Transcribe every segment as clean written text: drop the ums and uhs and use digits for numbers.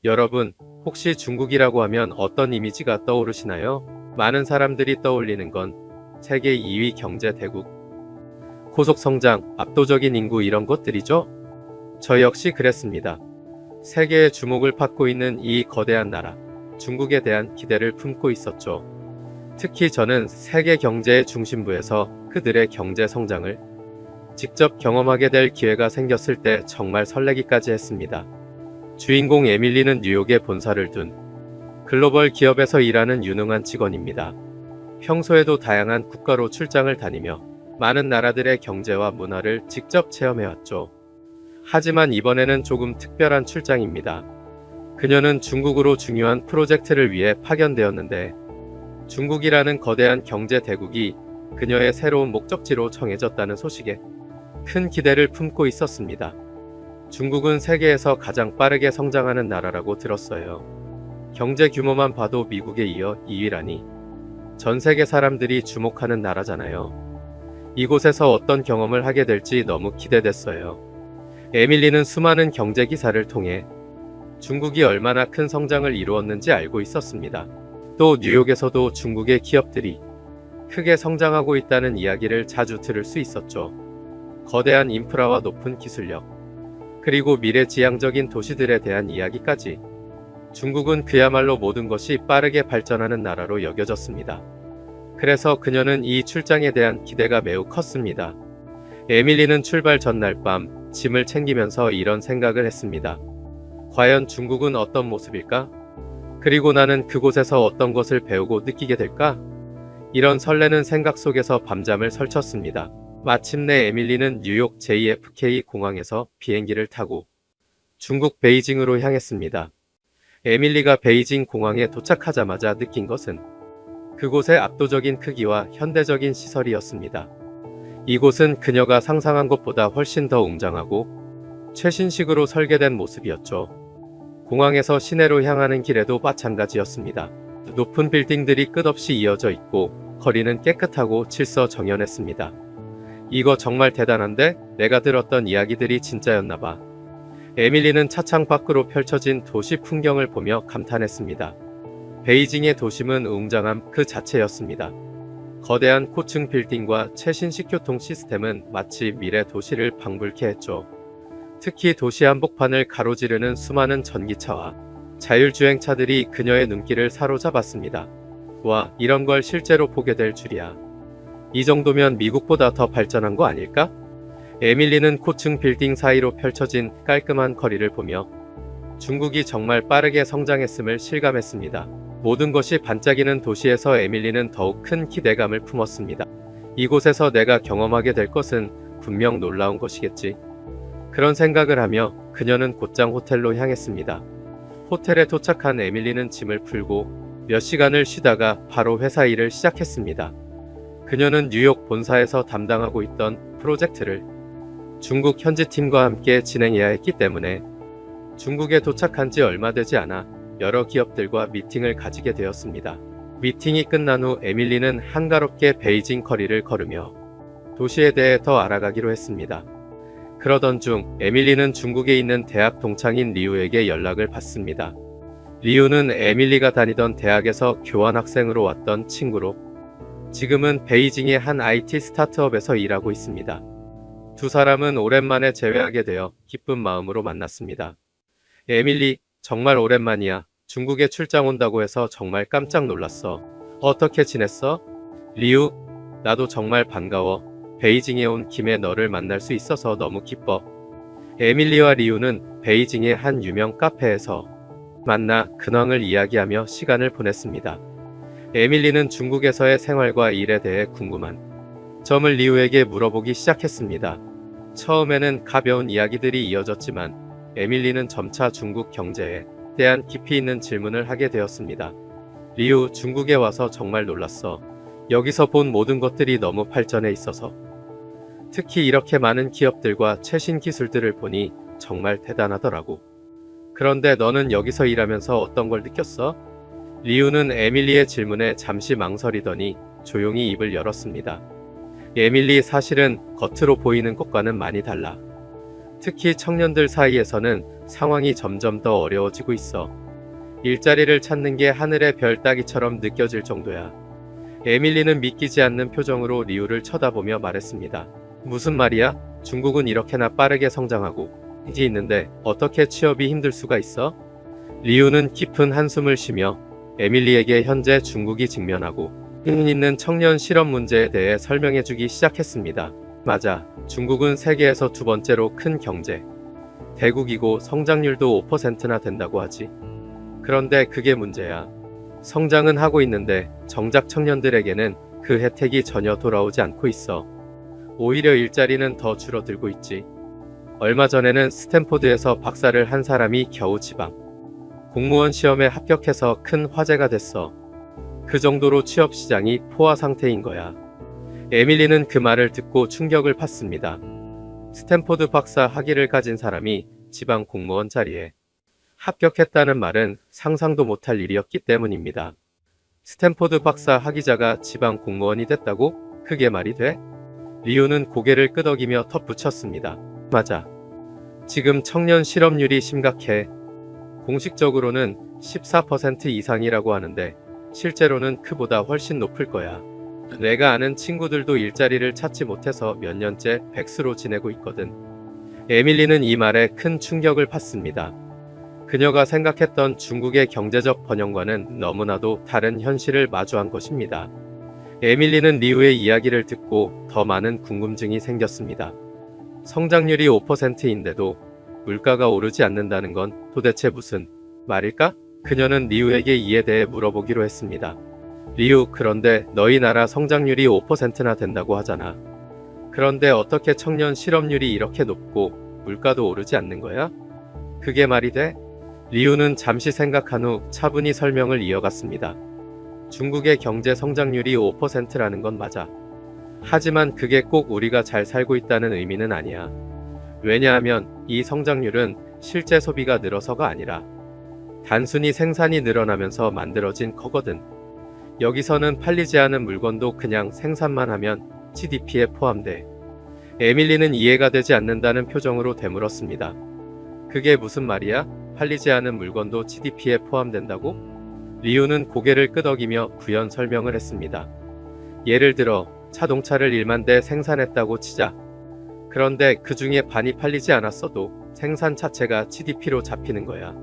여러분, 혹시 중국이라고 하면 어떤 이미지가 떠오르시나요? 많은 사람들이 떠올리는 건 세계 2위 경제 대국, 고속 성장, 압도적인 인구 이런 것들이죠? 저 역시 그랬습니다. 세계의 주목을 받고 있는 이 거대한 나라, 중국에 대한 기대를 품고 있었죠. 특히 저는 세계 경제의 중심부에서 그들의 경제 성장을 직접 경험하게 될 기회가 생겼을 때 정말 설레기까지 했습니다. 주인공 에밀리는 뉴욕에 본사를 둔 글로벌 기업에서 일하는 유능한 직원입니다. 평소에도 다양한 국가로 출장을 다니며 많은 나라들의 경제와 문화를 직접 체험해왔죠. 하지만 이번에는 조금 특별한 출장입니다. 그녀는 중국으로 중요한 프로젝트를 위해 파견되었는데 중국이라는 거대한 경제 대국이 그녀의 새로운 목적지로 정해졌다는 소식에 큰 기대를 품고 있었습니다. 중국은 세계에서 가장 빠르게 성장하는 나라라고 들었어요. 경제 규모만 봐도 미국에 이어 2위라니 전 세계 사람들이 주목하는 나라잖아요. 이곳에서 어떤 경험을 하게 될지 너무 기대됐어요. 에밀리는 수많은 경제 기사를 통해 중국이 얼마나 큰 성장을 이루었는지 알고 있었습니다. 또 뉴욕에서도 중국의 기업들이 크게 성장하고 있다는 이야기를 자주 들을 수 있었죠. 거대한 인프라와 높은 기술력, 그리고 미래지향적인 도시들에 대한 이야기까지 중국은 그야말로 모든 것이 빠르게 발전하는 나라로 여겨졌습니다. 그래서 그녀는 이 출장에 대한 기대가 매우 컸습니다. 에밀리는 출발 전날 밤 짐을 챙기면서 이런 생각을 했습니다. 과연 중국은 어떤 모습일까? 그리고 나는 그곳에서 어떤 것을 배우고 느끼게 될까? 이런 설레는 생각 속에서 밤잠을 설쳤습니다. 마침내 에밀리는 뉴욕 JFK 공항에서 비행기를 타고 중국 베이징으로 향했습니다. 에밀리가 베이징 공항에 도착하자마자 느낀 것은 그곳의 압도적인 크기와 현대적인 시설이었습니다. 이곳은 그녀가 상상한 것보다 훨씬 더 웅장하고 최신식으로 설계된 모습이었죠. 공항에서 시내로 향하는 길에도 마찬가지였습니다. 높은 빌딩들이 끝없이 이어져 있고 거리는 깨끗하고 질서정연했습니다. 이거 정말 대단한데? 내가 들었던 이야기들이 진짜였나봐. 에밀리는 차창 밖으로 펼쳐진 도시 풍경을 보며 감탄했습니다. 베이징의 도심은 웅장함 그 자체였습니다. 거대한 고층 빌딩과 최신식 교통 시스템은 마치 미래 도시를 방불케 했죠. 특히 도시 한복판을 가로지르는 수많은 전기차와 자율주행차들이 그녀의 눈길을 사로잡았습니다. 와, 이런 걸 실제로 보게 될 줄이야. 이 정도면 미국보다 더 발전한 거 아닐까? 에밀리는 고층 빌딩 사이로 펼쳐진 깔끔한 거리를 보며 중국이 정말 빠르게 성장했음을 실감했습니다. 모든 것이 반짝이는 도시에서 에밀리는 더욱 큰 기대감을 품었습니다. 이곳에서 내가 경험하게 될 것은 분명 놀라운 것이겠지. 그런 생각을 하며 그녀는 곧장 호텔로 향했습니다. 호텔에 도착한 에밀리는 짐을 풀고 몇 시간을 쉬다가 바로 회사 일을 시작했습니다. 그녀는 뉴욕 본사에서 담당하고 있던 프로젝트를 중국 현지팀과 함께 진행해야 했기 때문에 중국에 도착한 지 얼마 되지 않아 여러 기업들과 미팅을 가지게 되었습니다. 미팅이 끝난 후 에밀리는 한가롭게 베이징 거리를 걸으며 도시에 대해 더 알아가기로 했습니다. 그러던 중 에밀리는 중국에 있는 대학 동창인 리우에게 연락을 받습니다. 리우는 에밀리가 다니던 대학에서 교환학생으로 왔던 친구로 지금은 베이징의 한 IT 스타트업에서 일하고 있습니다. 두 사람은 오랜만에 재회하게 되어 기쁜 마음으로 만났습니다. 에밀리, 정말 오랜만이야. 중국에 출장 온다고 해서 정말 깜짝 놀랐어. 어떻게 지냈어? 리우, 나도 정말 반가워. 베이징에 온 김에 너를 만날 수 있어서 너무 기뻐. 에밀리와 리우는 베이징의 한 유명 카페에서 만나 근황을 이야기하며 시간을 보냈습니다. 에밀리는 중국에서의 생활과 일에 대해 궁금한 점을 리우에게 물어보기 시작했습니다. 처음에는 가벼운 이야기들이 이어졌지만 에밀리는 점차 중국 경제에 대한 깊이 있는 질문을 하게 되었습니다. 리우, 중국에 와서 정말 놀랐어. 여기서 본 모든 것들이 너무 발전해 있어서. 특히 이렇게 많은 기업들과 최신 기술들을 보니 정말 대단하더라고. 그런데 너는 여기서 일하면서 어떤 걸 느꼈어? 리우는 에밀리의 질문에 잠시 망설이더니 조용히 입을 열었습니다. 에밀리, 사실은 겉으로 보이는 것과는 많이 달라. 특히 청년들 사이에서는 상황이 점점 더 어려워지고 있어. 일자리를 찾는 게 하늘의 별 따기처럼 느껴질 정도야. 에밀리는 믿기지 않는 표정으로 리우를 쳐다보며 말했습니다. 무슨 말이야? 중국은 이렇게나 빠르게 성장하고 이게 있는데 어떻게 취업이 힘들 수가 있어? 리우는 깊은 한숨을 쉬며 에밀리에게 현재 중국이 직면하고 있는 청년 실업 문제에 대해 설명해주기 시작했습니다. 맞아. 중국은 세계에서 두 번째로 큰 경제 대국이고 성장률도 5%나 된다고 하지. 그런데 그게 문제야. 성장은 하고 있는데 정작 청년들에게는 그 혜택이 전혀 돌아오지 않고 있어. 오히려 일자리는 더 줄어들고 있지. 얼마 전에는 스탠포드에서 박사를 한 사람이 겨우 지방 공무원 시험에 합격해서 큰 화제가 됐어. 그 정도로 취업 시장이 포화 상태인 거야. 에밀리는 그 말을 듣고 충격을 받습니다. 스탠포드 박사 학위를 가진 사람이 지방 공무원 자리에 합격했다는 말은 상상도 못할 일이었기 때문입니다. 스탠포드 박사 학위자가 지방 공무원이 됐다고? 그게 말이 돼? 리우는 고개를 끄덕이며 덧붙였습니다. 맞아. 지금 청년 실업률이 심각해. 공식적으로는 14% 이상이라고 하는데 실제로는 그보다 훨씬 높을 거야. 내가 아는 친구들도 일자리를 찾지 못해서 몇 년째 백수로 지내고 있거든. 에밀리는 이 말에 큰 충격을 받습니다. 그녀가 생각했던 중국의 경제적 번영과는 너무나도 다른 현실을 마주한 것입니다. 에밀리는 리우의 이야기를 듣고 더 많은 궁금증이 생겼습니다. 성장률이 5%인데도 물가가 오르지 않는다는 건 도대체 무슨 말일까? 그녀는 리우에게 이에 대해 물어보기로 했습니다. 리우, 그런데 너희 나라 성장률이 5%나 된다고 하잖아. 그런데 어떻게 청년 실업률이 이렇게 높고 물가도 오르지 않는 거야? 그게 말이 돼? 리우는 잠시 생각한 후 차분히 설명을 이어갔습니다. 중국의 경제 성장률이 5%라는 건 맞아. 하지만 그게 꼭 우리가 잘 살고 있다는 의미는 아니야. 왜냐하면 이 성장률은 실제 소비가 늘어서가 아니라 단순히 생산이 늘어나면서 만들어진 거거든. 여기서는 팔리지 않은 물건도 그냥 생산만 하면 GDP에 포함돼. 에밀리는 이해가 되지 않는다는 표정으로 되물었습니다. 그게 무슨 말이야? 팔리지 않은 물건도 GDP에 포함된다고? 리우는 고개를 끄덕이며 부연 설명을 했습니다. 예를 들어 자동차를 1만 대 생산했다고 치자. 그런데 그 중에 반이 팔리지 않았어도 생산 자체가 GDP로 잡히는 거야.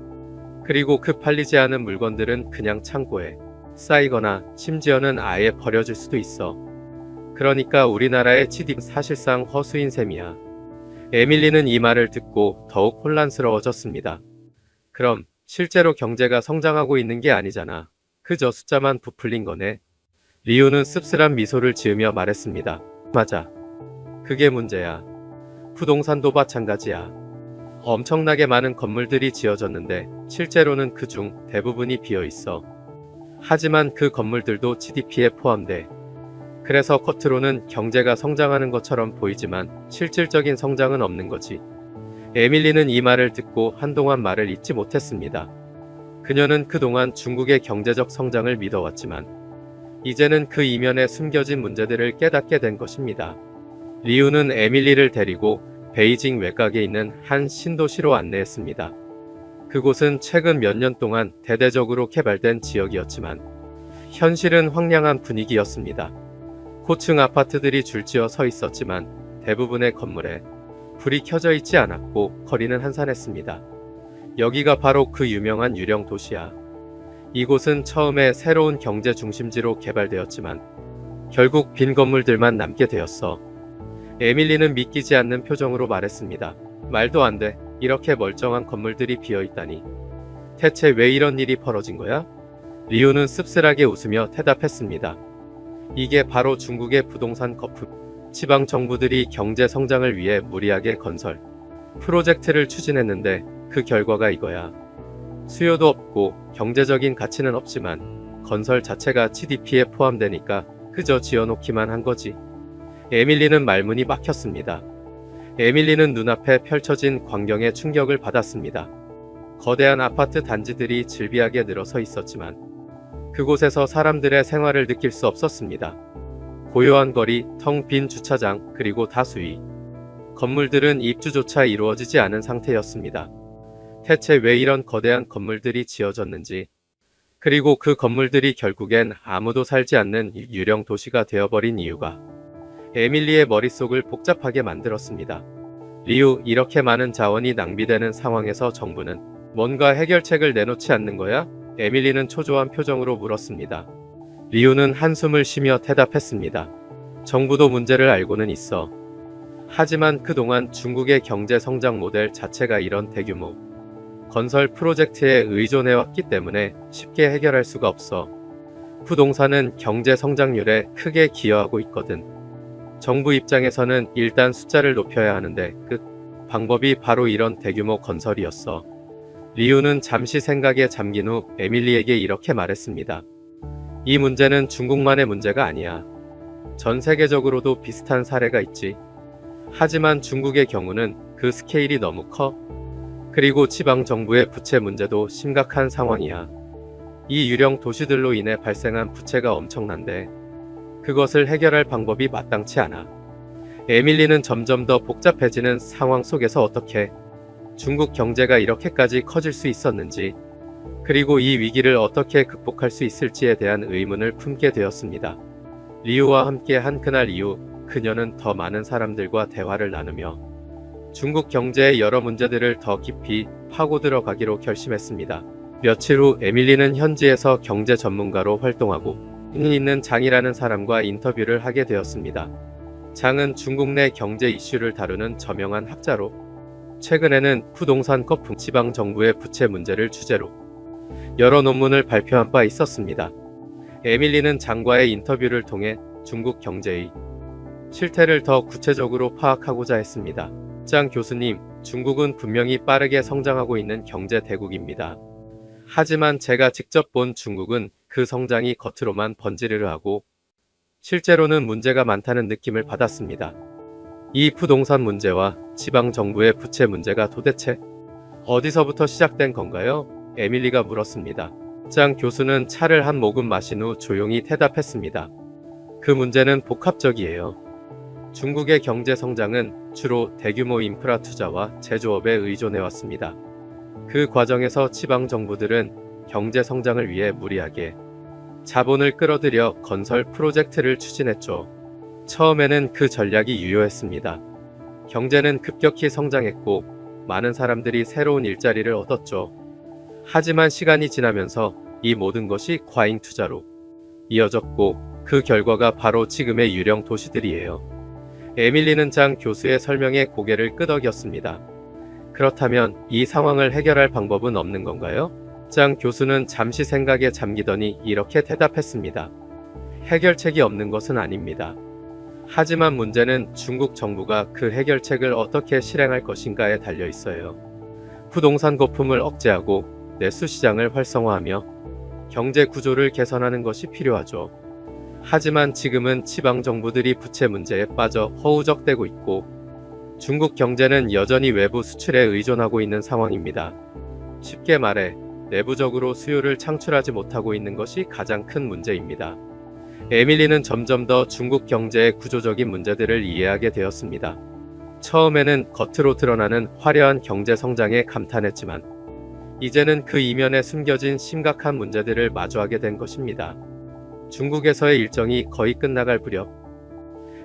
그리고 그 팔리지 않은 물건들은 그냥 창고에 쌓이거나 심지어는 아예 버려질 수도 있어. 그러니까 우리나라의 GDP 사실상 허수인 셈이야. 에밀리는 이 말을 듣고 더욱 혼란스러워졌습니다. 그럼 실제로 경제가 성장하고 있는 게 아니잖아. 그저 숫자만 부풀린 거네. 리우는 씁쓸한 미소를 지으며 말했습니다. 맞아. 그게 문제야. 부동산도 마찬가지야. 엄청나게 많은 건물들이 지어졌는데 실제로는 그중 대부분이 비어 있어. 하지만 그 건물들도 GDP에 포함돼. 그래서 겉으로는 경제가 성장하는 것처럼 보이지만 실질적인 성장은 없는 거지. 에밀리는 이 말을 듣고 한동안 말을 잇지 못했습니다. 그녀는 그동안 중국의 경제적 성장을 믿어왔지만 이제는 그 이면에 숨겨진 문제들을 깨닫게 된 것입니다. 리우는 에밀리를 데리고 베이징 외곽에 있는 한 신도시로 안내했습니다. 그곳은 최근 몇 년 동안 대대적으로 개발된 지역이었지만 현실은 황량한 분위기였습니다. 고층 아파트들이 줄지어 서 있었지만 대부분의 건물에 불이 켜져 있지 않았고 거리는 한산했습니다. 여기가 바로 그 유명한 유령 도시야. 이곳은 처음에 새로운 경제 중심지로 개발되었지만 결국 빈 건물들만 남게 되었어. 에밀리는 믿기지 않는 표정으로 말했습니다. 말도 안 돼. 이렇게 멀쩡한 건물들이 비어 있다니. 대체 왜 이런 일이 벌어진 거야? 리우는 씁쓸하게 웃으며 대답했습니다. 이게 바로 중국의 부동산 거품. 지방 정부들이 경제 성장을 위해 무리하게 건설 프로젝트를 추진했는데 그 결과가 이거야. 수요도 없고 경제적인 가치는 없지만 건설 자체가 GDP에 포함되니까 그저 지어놓기만 한 거지. 에밀리는 말문이 막혔습니다. 에밀리는 눈앞에 펼쳐진 광경에 충격을 받았습니다. 거대한 아파트 단지들이 질비하게 늘어서 있었지만 그곳에서 사람들의 생활을 느낄 수 없었습니다. 고요한 거리, 텅 빈 주차장, 그리고 다수의 건물들은 입주조차 이루어지지 않은 상태였습니다. 대체 왜 이런 거대한 건물들이 지어졌는지, 그리고 그 건물들이 결국엔 아무도 살지 않는 유령 도시가 되어버린 이유가 에밀리의 머릿속을 복잡하게 만들었습니다. 리우, 이렇게 많은 자원이 낭비되는 상황에서 정부는 뭔가 해결책을 내놓지 않는 거야? 에밀리는 초조한 표정으로 물었습니다. 리우는 한숨을 쉬며 대답했습니다. 정부도 문제를 알고는 있어. 하지만 그동안 중국의 경제 성장 모델 자체가 이런 대규모 건설 프로젝트에 의존해왔기 때문에 쉽게 해결할 수가 없어. 부동산은 경제 성장률에 크게 기여하고 있거든. 정부 입장에서는 일단 숫자를 높여야 하는데 그 방법이 바로 이런 대규모 건설이었어. 리우는 잠시 생각에 잠긴 후 에밀리에게 이렇게 말했습니다. 이 문제는 중국만의 문제가 아니야. 전 세계적으로도 비슷한 사례가 있지. 하지만 중국의 경우는 그 스케일이 너무 커. 그리고 지방 정부의 부채 문제도 심각한 상황이야. 이 유령 도시들로 인해 발생한 부채가 엄청난데 그것을 해결할 방법이 마땅치 않아. 에밀리는 점점 더 복잡해지는 상황 속에서 어떻게 중국 경제가 이렇게까지 커질 수 있었는지, 그리고 이 위기를 어떻게 극복할 수 있을지에 대한 의문을 품게 되었습니다. 리우와 함께 한 그날 이후 그녀는 더 많은 사람들과 대화를 나누며 중국 경제의 여러 문제들을 더 깊이 파고 들어가기로 결심했습니다. 며칠 후 에밀리는 현지에서 경제 전문가로 활동하고 흥이 있는 장이라는 사람과 인터뷰를 하게 되었습니다. 장은 중국 내 경제 이슈를 다루는 저명한 학자로 최근에는 부동산 거품, 지방 정부의 부채 문제를 주제로 여러 논문을 발표한 바 있었습니다. 에밀리는 장과의 인터뷰를 통해 중국 경제의 실태를 더 구체적으로 파악하고자 했습니다. 장 교수님, 중국은 분명히 빠르게 성장하고 있는 경제 대국입니다. 하지만 제가 직접 본 중국은 그 성장이 겉으로만 번지르르하고 실제로는 문제가 많다는 느낌을 받았습니다. 이 부동산 문제와 지방 정부의 부채 문제가 도대체 어디서부터 시작된 건가요? 에밀리가 물었습니다. 장 교수는 차를 한 모금 마신 후 조용히 대답했습니다. 그 문제는 복합적이에요. 중국의 경제 성장은 주로 대규모 인프라 투자와 제조업에 의존해왔습니다. 그 과정에서 지방 정부들은 경제 성장을 위해 무리하게 자본을 끌어들여 건설 프로젝트를 추진했죠. 처음에는 그 전략이 유효했습니다. 경제는 급격히 성장했고 많은 사람들이 새로운 일자리를 얻었죠. 하지만 시간이 지나면서 이 모든 것이 과잉 투자로 이어졌고 그 결과가 바로 지금의 유령 도시들이에요. 에밀리는 장 교수의 설명에 고개를 끄덕였습니다. 그렇다면 이 상황을 해결할 방법은 없는 건가요? 장 교수는 잠시 생각에 잠기더니 이렇게 대답했습니다. 해결책이 없는 것은 아닙니다. 하지만 문제는 중국 정부가 그 해결책을 어떻게 실행할 것인가에 달려 있어요. 부동산 거품을 억제하고 내수 시장을 활성화하며 경제 구조를 개선하는 것이 필요하죠. 하지만 지금은 지방 정부들이 부채 문제에 빠져 허우적대고 있고 중국 경제는 여전히 외부 수출에 의존하고 있는 상황입니다. 쉽게 말해 내부적으로 수요를 창출하지 못하고 있는 것이 가장 큰 문제입니다. 에밀리는 점점 더 중국 경제의 구조적인 문제들을 이해하게 되었습니다. 처음에는 겉으로 드러나는 화려한 경제 성장에 감탄했지만 이제는 그 이면에 숨겨진 심각한 문제들을 마주하게 된 것입니다. 중국에서의 일정이 거의 끝나갈 무렵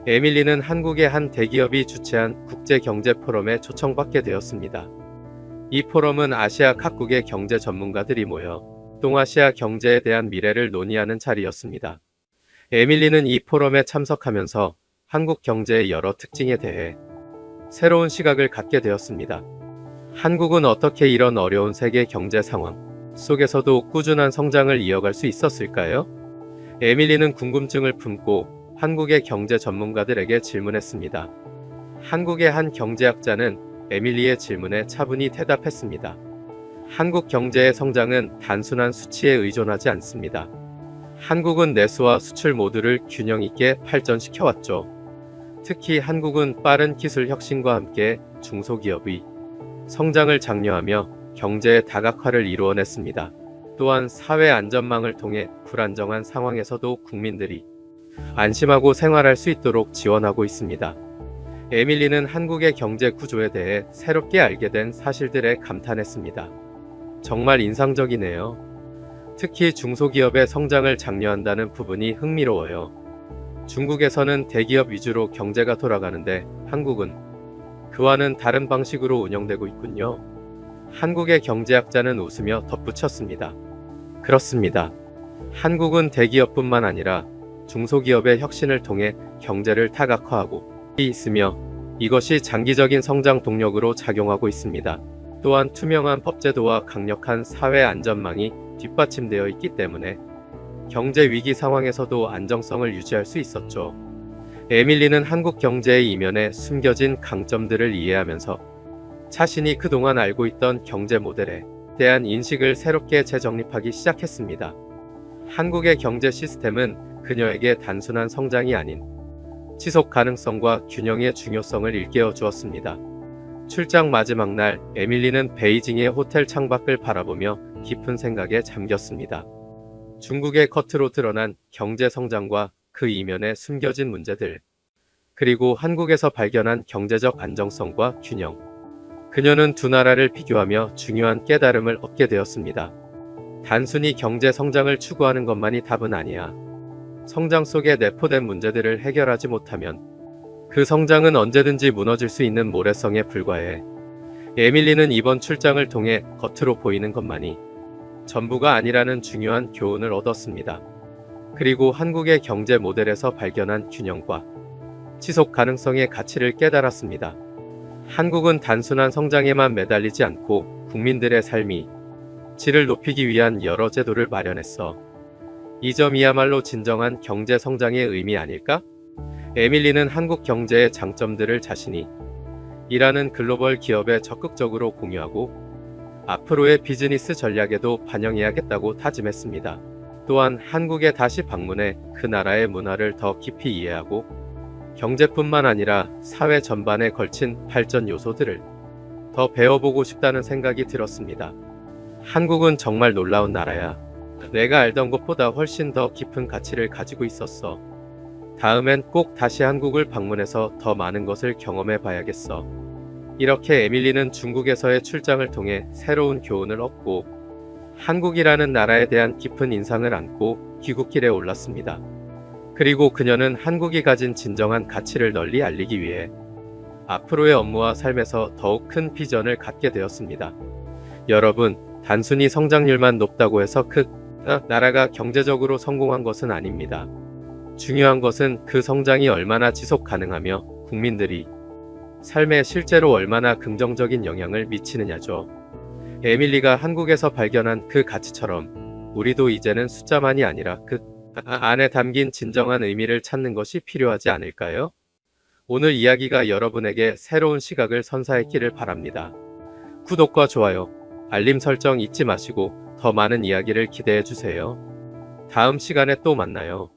에밀리는 한국의 한 대기업이 주최한 국제경제 포럼에 초청받게 되었습니다. 이 포럼은 아시아 각국의 경제 전문가들이 모여 동아시아 경제에 대한 미래를 논의하는 자리였습니다. 에밀리는 이 포럼에 참석하면서 한국 경제의 여러 특징에 대해 새로운 시각을 갖게 되었습니다. 한국은 어떻게 이런 어려운 세계 경제 상황 속에서도 꾸준한 성장을 이어갈 수 있었을까요? 에밀리는 궁금증을 품고 한국의 경제 전문가들에게 질문했습니다. 한국의 한 경제학자는 에밀리의 질문에 차분히 대답했습니다. 한국 경제의 성장은 단순한 수치에 의존하지 않습니다. 한국은 내수와 수출 모두를 균형 있게 발전시켜왔죠. 특히 한국은 빠른 기술 혁신과 함께 중소기업의 성장을 장려하며 경제의 다각화를 이루어냈습니다. 또한 사회 안전망을 통해 불안정한 상황에서도 국민들이 안심하고 생활할 수 있도록 지원하고 있습니다. 에밀리는 한국의 경제 구조에 대해 새롭게 알게 된 사실들에 감탄했습니다. 정말 인상적이네요. 특히 중소기업의 성장을 장려한다는 부분이 흥미로워요. 중국에서는 대기업 위주로 경제가 돌아가는데 한국은 그와는 다른 방식으로 운영되고 있군요. 한국의 경제학자는 웃으며 덧붙였습니다. 그렇습니다. 한국은 대기업뿐만 아니라 중소기업의 혁신을 통해 경제를 타각화하고 있으며 이것이 장기적인 성장 동력으로 작용하고 있습니다. 또한 투명한 법제도와 강력한 사회 안전망이 뒷받침되어 있기 때문에 경제 위기 상황에서도 안정성을 유지할 수 있었죠. 에밀리는 한국 경제의 이면에 숨겨진 강점들을 이해하면서 자신이 그동안 알고 있던 경제 모델에 대한 인식을 새롭게 재정립하기 시작했습니다. 한국의 경제 시스템은 그녀에게 단순한 성장이 아닌 지속 가능성과 균형의 중요성을 일깨워 주었습니다. 출장 마지막 날, 에밀리는 베이징의 호텔 창밖을 바라보며 깊은 생각에 잠겼습니다. 중국의 겉으로 드러난 경제 성장과 그 이면에 숨겨진 문제들, 그리고 한국에서 발견한 경제적 안정성과 균형. 그녀는 두 나라를 비교하며 중요한 깨달음을 얻게 되었습니다. 단순히 경제 성장을 추구하는 것만이 답은 아니야. 성장 속에 내포된 문제들을 해결하지 못하면 그 성장은 언제든지 무너질 수 있는 모래성에 불과해. 에밀리는 이번 출장을 통해 겉으로 보이는 것만이 전부가 아니라는 중요한 교훈을 얻었습니다. 그리고 한국의 경제 모델에서 발견한 균형과 지속 가능성의 가치를 깨달았습니다. 한국은 단순한 성장에만 매달리지 않고 국민들의 삶이 질을 높이기 위한 여러 제도를 마련했어. 이 점이야말로 진정한 경제 성장의 의미 아닐까? 에밀리는 한국 경제의 장점들을 자신이 일하는 글로벌 기업에 적극적으로 공유하고 앞으로의 비즈니스 전략에도 반영해야겠다고 다짐했습니다. 또한 한국에 다시 방문해 그 나라의 문화를 더 깊이 이해하고 경제뿐만 아니라 사회 전반에 걸친 발전 요소들을 더 배워보고 싶다는 생각이 들었습니다. 한국은 정말 놀라운 나라야. 내가 알던 것보다 훨씬 더 깊은 가치를 가지고 있었어. 다음엔 꼭 다시 한국을 방문해서 더 많은 것을 경험해 봐야겠어. 이렇게 에밀리는 중국에서의 출장을 통해 새로운 교훈을 얻고 한국이라는 나라에 대한 깊은 인상을 안고 귀국길에 올랐습니다. 그리고 그녀는 한국이 가진 진정한 가치를 널리 알리기 위해 앞으로의 업무와 삶에서 더욱 큰 비전을 갖게 되었습니다. 여러분, 단순히 성장률만 높다고 해서 나라가 경제적으로 성공한 것은 아닙니다. 중요한 것은 그 성장이 얼마나 지속 가능하며 국민들이 삶에 실제로 얼마나 긍정적인 영향을 미치느냐죠. 에밀리가 한국에서 발견한 그 가치처럼 우리도 이제는 숫자만이 아니라 그 안에 담긴 진정한 의미를 찾는 것이 필요하지 않을까요? 오늘 이야기가 여러분에게 새로운 시각을 선사했기를 바랍니다. 구독과 좋아요, 알림 설정 잊지 마시고 더 많은 이야기를 기대해 주세요. 다음 시간에 또 만나요.